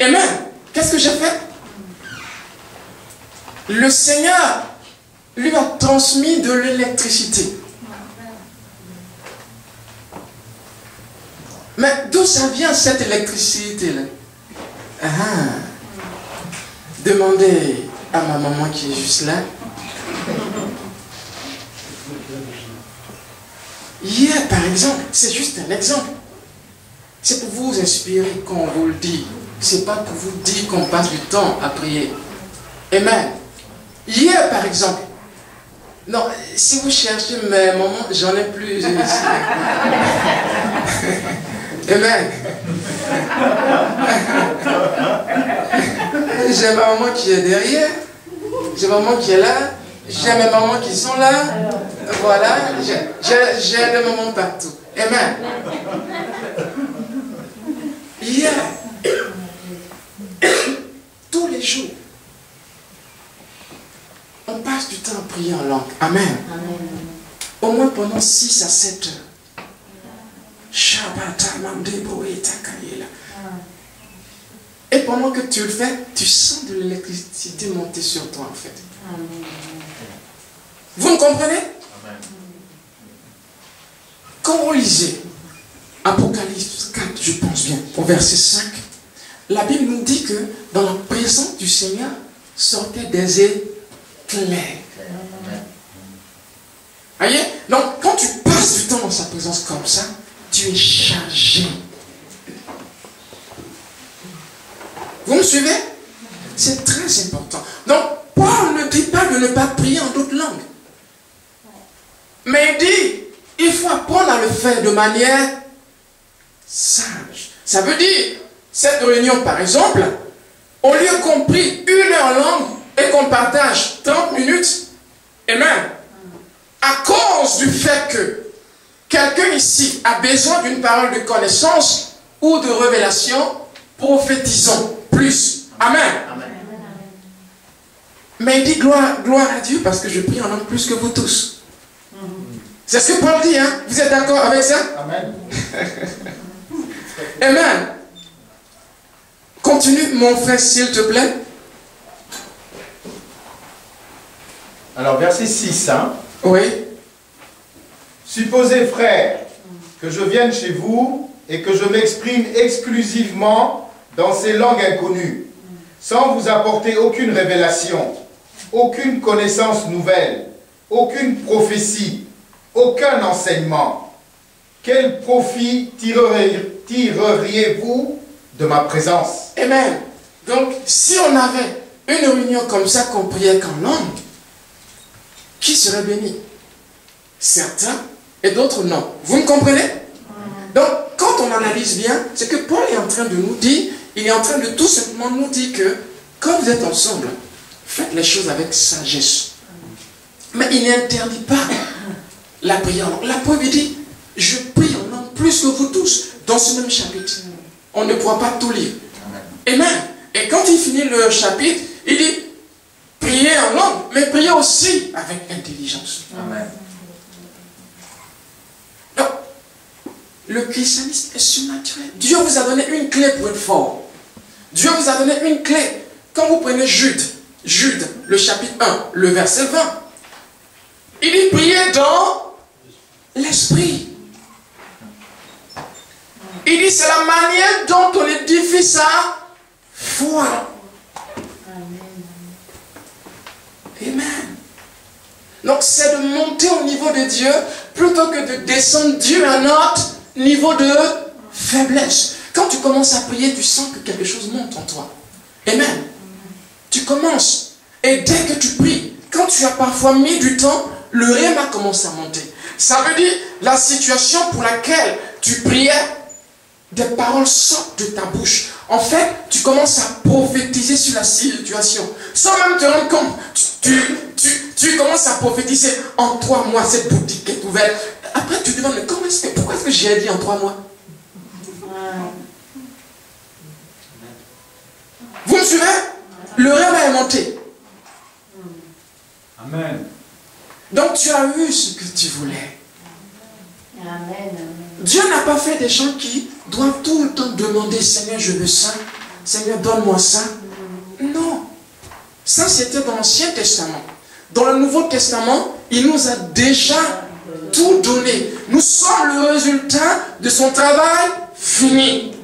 Amen. Qu'est-ce que j'ai fait? Le Seigneur lui a transmis de l'électricité. Mais d'où ça vient cette électricité-là? Demandez à ma maman qui est juste là. Hier, par exemple, c'est juste un exemple. C'est pour vous inspirer qu'on vous le dit. C'est pas pour vous dire qu'on passe du temps à prier. Amen. Hier, par exemple, non, si vous cherchez mes mamans, j'en ai plus ici. Amen. J'ai ma maman qui est derrière, j'ai ma maman qui est là, j'ai mes mamans qui sont là. Voilà, j'ai des mamans partout. Amen. Hier, tous les jours, on passe du temps à prier en langue. Amen. Au moins pendant 6 à 7 heures. Et pendant que tu le fais, tu sens de l'électricité monter sur toi en fait. Vous me comprenez? Quand vous lisez Apocalypse 4, je pense bien, au verset 5, la Bible nous dit que dans la présence du Seigneur sortaient des éclairs. Voyez? Donc, quand tu passes du temps dans sa présence comme ça, tu es chargé. Vous me suivez? C'est très important. Donc, Paul ne dit pas de ne pas prier en d'autres langues. Mais il dit, il faut apprendre à le faire de manière sage. Ça veut dire, cette réunion par exemple, au lieu qu'on prie 1 heure en langue et qu'on partage 30 minutes, amen, à cause du fait que quelqu'un ici a besoin d'une parole de connaissance ou de révélation, prophétisons plus. Amen. Amen. Mais il dit gloire à Dieu parce que je prie en langue plus que vous tous. C'est ce que Paul dit, hein? Vous êtes d'accord avec ça? Amen. Amen. Continue, mon frère, s'il te plaît. Alors, verset 6, hein? Oui. Supposez, frères, que je vienne chez vous et que je m'exprime exclusivement dans ces langues inconnues, sans vous apporter aucune révélation, aucune connaissance nouvelle, aucune prophétie, aucun enseignement. Quel profit tireriez-vous de ma présence? Amen. Donc, si on avait une réunion comme ça, qu'on priait qu'en langue, qui serait béni? Certains et d'autres non. Vous me comprenez? Donc, quand on analyse bien, c'est que Paul est en train de nous dire, il est en train de tout simplement nous dire que quand vous êtes ensemble, faites les choses avec sagesse. Mais il n'interdit pas la prière en langue. La preuve, il dit, je prie en langue plus que vous tous, dans ce même chapitre. On ne pourra pas tout lire. Amen. Et quand il finit le chapitre, il dit, priez en langue, mais priez aussi avec intelligence. Amen. Donc, le christianisme est surnaturel. Dieu vous a donné une clé pour être fort. Dieu vous a donné une clé. Quand vous prenez Jude, le chapitre 1, le verset 20, il dit priez dans l'esprit. Il dit c'est la manière dont on édifie sa foi. Amen. Donc c'est de monter au niveau de Dieu plutôt que de descendre Dieu à notre niveau de faiblesse. Quand tu commences à prier, tu sens que quelque chose monte en toi. Amen. Tu commences. Et dès que tu pries, quand tu as parfois mis du temps, le réma commence à monter. Ça veut dire la situation pour laquelle tu priais, des paroles sortent de ta bouche. En fait, tu commences à prophétiser sur la situation. Sans même te rendre compte, tu commences à prophétiser. En 3 mois, cette boutique est ouverte. Après, tu te demandes, pourquoi est-ce que j'ai dit en 3 mois? Vous me suivez? Le rêve est monté. Amen. Donc tu as eu ce que tu voulais. Amen. Dieu n'a pas fait des gens qui doivent tout le temps demander, Seigneur, je veux ça, Seigneur, donne-moi ça. Non. Ça, c'était dans l'Ancien Testament. Dans le Nouveau Testament, il nous a déjà tout donné. Nous sommes le résultat de son travail fini.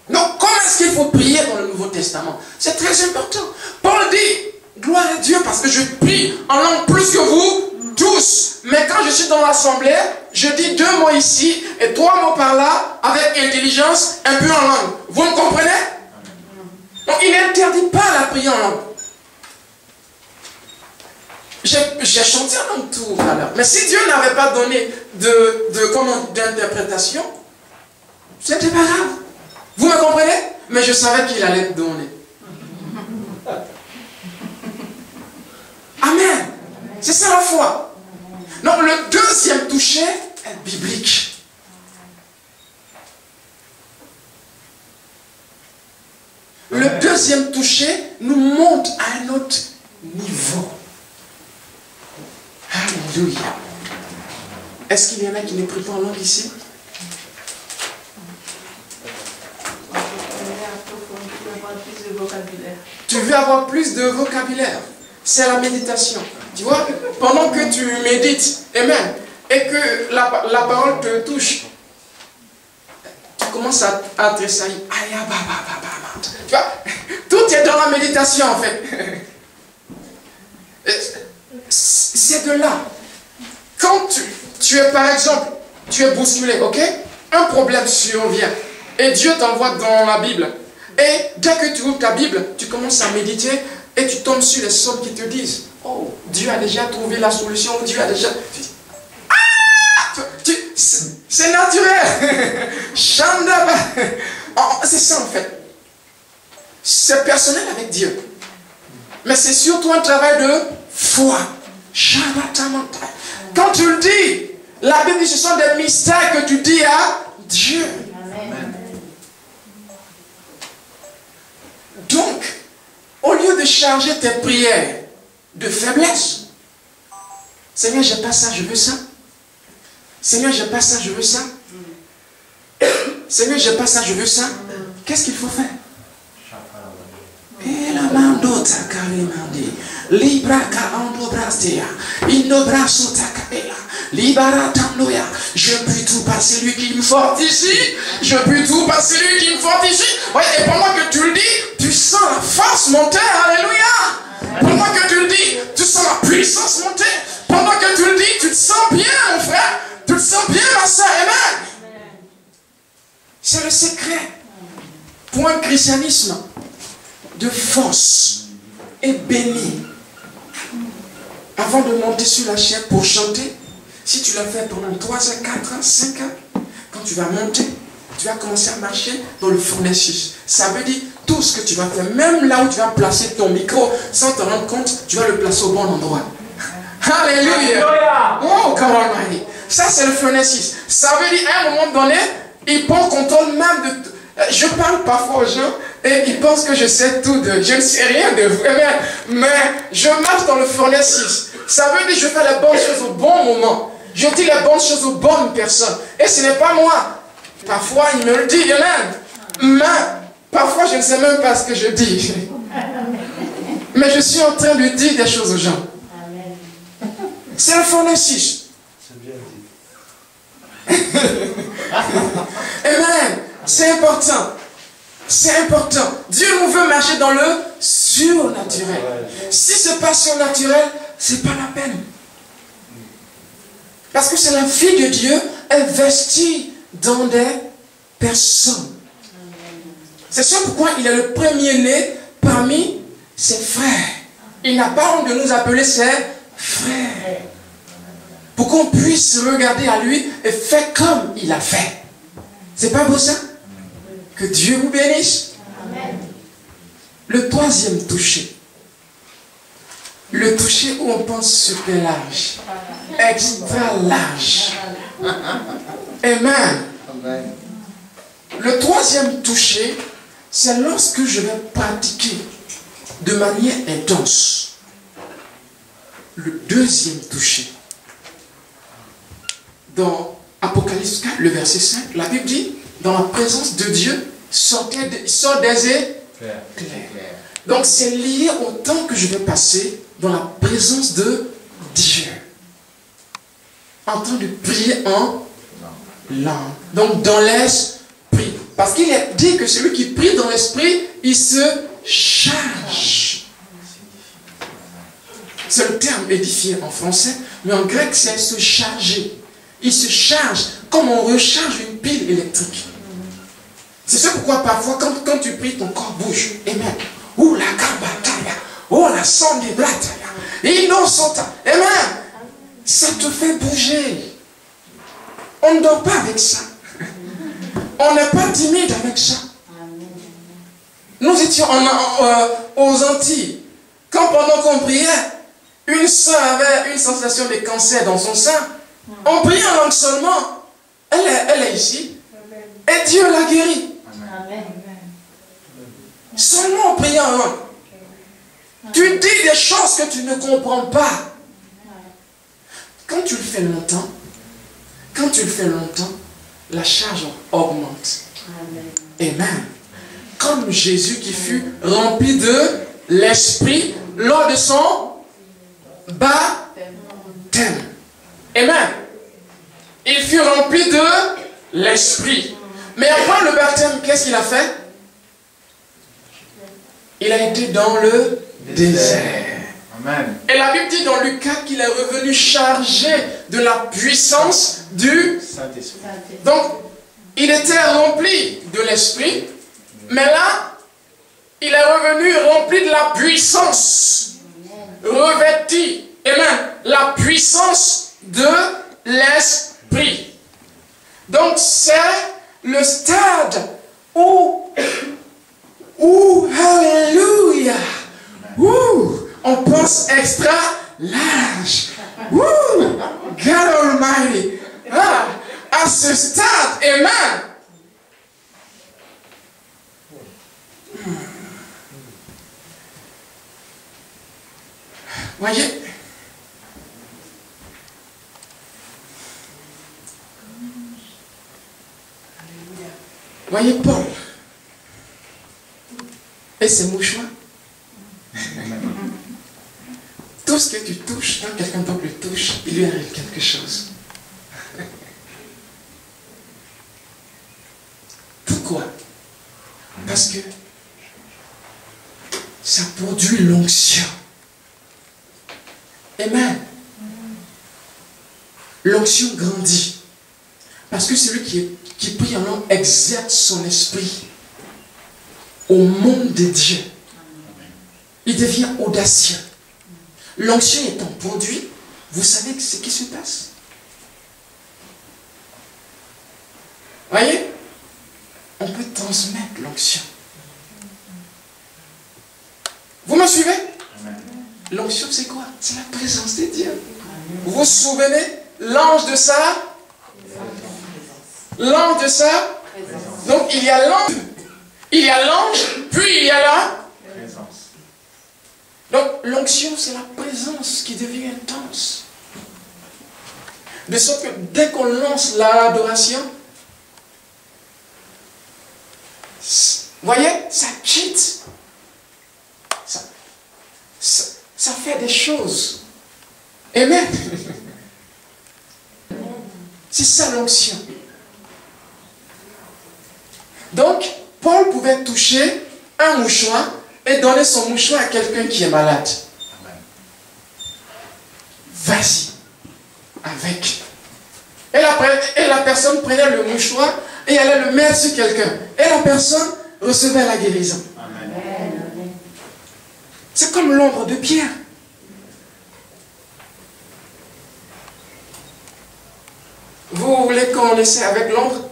Donc, comment est-ce qu'il faut prier dans le Nouveau Testament? C'est très important. Paul dit, gloire à Dieu, parce que je prie en langue plus que vous tous. Mais quand je suis dans l'assemblée, je dis 2 mots ici et 3 mots par là, avec intelligence, un peu en langue. Vous me comprenez? Donc, il n'interdit pas la prière en langue. J'ai chanté en langue tout à l'heure. Mais si Dieu n'avait pas donné d'interprétation, c'était pas grave. Vous me comprenez? Mais je savais qu'il allait donner. Amen. C'est ça la foi. Donc le deuxième toucher est biblique. Le deuxième toucher nous monte à un autre niveau. Alléluia. Est-ce qu'il y en a qui ne prient pas en langue ici? Tu veux avoir plus de vocabulaire. C'est la méditation. Tu vois, pendant que tu médites, amen, et que la parole te touche, tu commences à tressaillir. Tu vois, tout est dans la méditation en fait. C'est de là. Quand tu es par exemple, tu es bousculé, ok? Un problème survient. Et Dieu t'envoie dans la Bible. Et dès que tu ouvres ta Bible, tu commences à méditer et tu tombes sur les psaumes qui te disent, oh, Dieu a déjà trouvé la solution, Dieu a déjà... Tu dis, ah, c'est naturel. C'est ça en fait. C'est personnel avec Dieu. Mais c'est surtout un travail de foi. Quand tu le dis, la Bible dit, ce sont des mystères que tu dis à Dieu. Amen. Donc, au lieu de charger tes prières de faiblesse, Seigneur, j'ai pas ça, je veux ça. Seigneur, j'ai pas ça, je veux ça. Seigneur, j'ai pas ça, je veux ça. Qu'est-ce qu'il faut faire? Je puis tout par celui qui me fortifie. Je puis tout par celui qui me fortifie. Ouais, et pendant que tu le dis, tu sens la force monter. Alléluia. Pendant que tu le dis, tu sens la puissance monter. Pendant que tu le dis, tu te sens bien, mon frère. Tu te sens bien, ma soeur. Amen. C'est le secret pour un christianisme de force et béni. Avant de monter sur la chaîne pour chanter, si tu l'as fait pendant 3 ans, 4 ans, 5 ans, quand tu vas monter, tu vas commencer à marcher dans le fournaise. Ça veut dire tout ce que tu vas faire, même là où tu vas placer ton micro, sans te rendre compte, tu vas le placer au bon endroit. Alléluia! Oh, come on, man. Ça, c'est le fournaise. Ça veut dire, à un moment donné, il prend contrôle même de... Je parle parfois aux gens et ils pensent que je sais tout de... Je ne sais rien de vous, mais je marche dans le fournaise. Ça veut dire que je fais les bonnes choses au bon moment. Je dis les bonnes choses aux bonnes personnes. Et ce n'est pas moi. Parfois, il me le dit, amen. Mais parfois, je ne sais même pas ce que je dis. Mais je suis en train de dire des choses aux gens. C'est le fournaise. C'est bien dit. Amen. C'est important. C'est important. Dieu nous veut marcher dans le surnaturel. Si ce n'est pas surnaturel, ce n'est pas la peine. Parce que c'est la fille de Dieu investie dans des personnes. C'est ça pourquoi il est le premier-né parmi ses frères. Il n'a pas honte de nous appeler ses frères. Pour qu'on puisse regarder à lui et faire comme il a fait. C'est pas beau ça? Que Dieu vous bénisse. Amen. Le troisième toucher. Le toucher où on pense super large. Extra large. Amen. Amen. Le troisième toucher, c'est lorsque je vais pratiquer de manière intense. Le deuxième toucher. Dans Apocalypse 4, le verset 5, la Bible dit, dans la présence de Dieu, sort des éclairs. Donc c'est lié au temps que je vais passer dans la présence de Dieu. En train de prier en langue. Donc dans l'esprit. Parce qu'il est dit que celui qui prie dans l'esprit, il se charge. C'est le terme édifié en français, mais en grec c'est se charger. Il se charge comme on recharge une pile électrique. C'est pourquoi parfois quand tu pries, ton corps bouge. Amen. Ouh la kabataya. Oh la sandiblataya. Innocenta. Amen. Ça te fait bouger. On ne dort pas avec ça. On n'est pas timide avec ça. Nous étions aux Antilles. Quand pendant qu'on priait, une sœur avait une sensation de cancer dans son sein. On priait en langue seulement. Elle est ici. Et Dieu l'a guérie. Seulement en priant en langue. Tu dis des choses que tu ne comprends pas. Quand tu le fais longtemps, la charge augmente. Amen. Comme Jésus qui fut rempli de l'Esprit lors de son baptême. Amen. Il fut rempli de l'Esprit. Mais après le baptême, qu'est-ce qu'il a fait? Il a été dans le désert. Amen. Et la Bible dit dans Luc 4 qu'il est revenu chargé de la puissance du Saint-Esprit. Donc, il était rempli de l'Esprit, mais là, il est revenu rempli de la puissance, revêtu, et même la puissance de l'Esprit. Donc, c'est le stade où alléluia, on pense extra large. God Almighty. À ce stade, amen. Voyez, Paul et ses mouchoirs. Tout ce que tu touches, quand quelqu'un d'autre le touche, il lui arrive quelque chose. Pourquoi? Parce que ça produit l'onction. Amen. L'onction grandit. Parce que celui qui prie en langue exerce son esprit au monde de Dieu. Il devient audacieux. L'onction étant produite, vous savez ce qui se passe. Voyez? On peut transmettre l'onction. Vous me suivez? L'onction, c'est quoi? C'est la présence de Dieu. Vous vous souvenez? L'ange de ça? L'ange de ça? Donc il y a l'ange. Il y a l'ange, puis il y a la présence. Donc l'onction, c'est la présence qui devient intense. De sorte que dès qu'on lance l'adoration, voyez, ça quitte. Ça fait des choses. Amen. C'est ça l'onction. Donc, Paul pouvait toucher un mouchoir et donner son mouchoir à quelqu'un qui est malade. Vas-y, avec. Et la personne prenait le mouchoir et allait le mettre sur quelqu'un. Et la personne recevait la guérison. C'est comme l'ombre de Pierre. Vous voulez qu'on essaie avec l'ombre?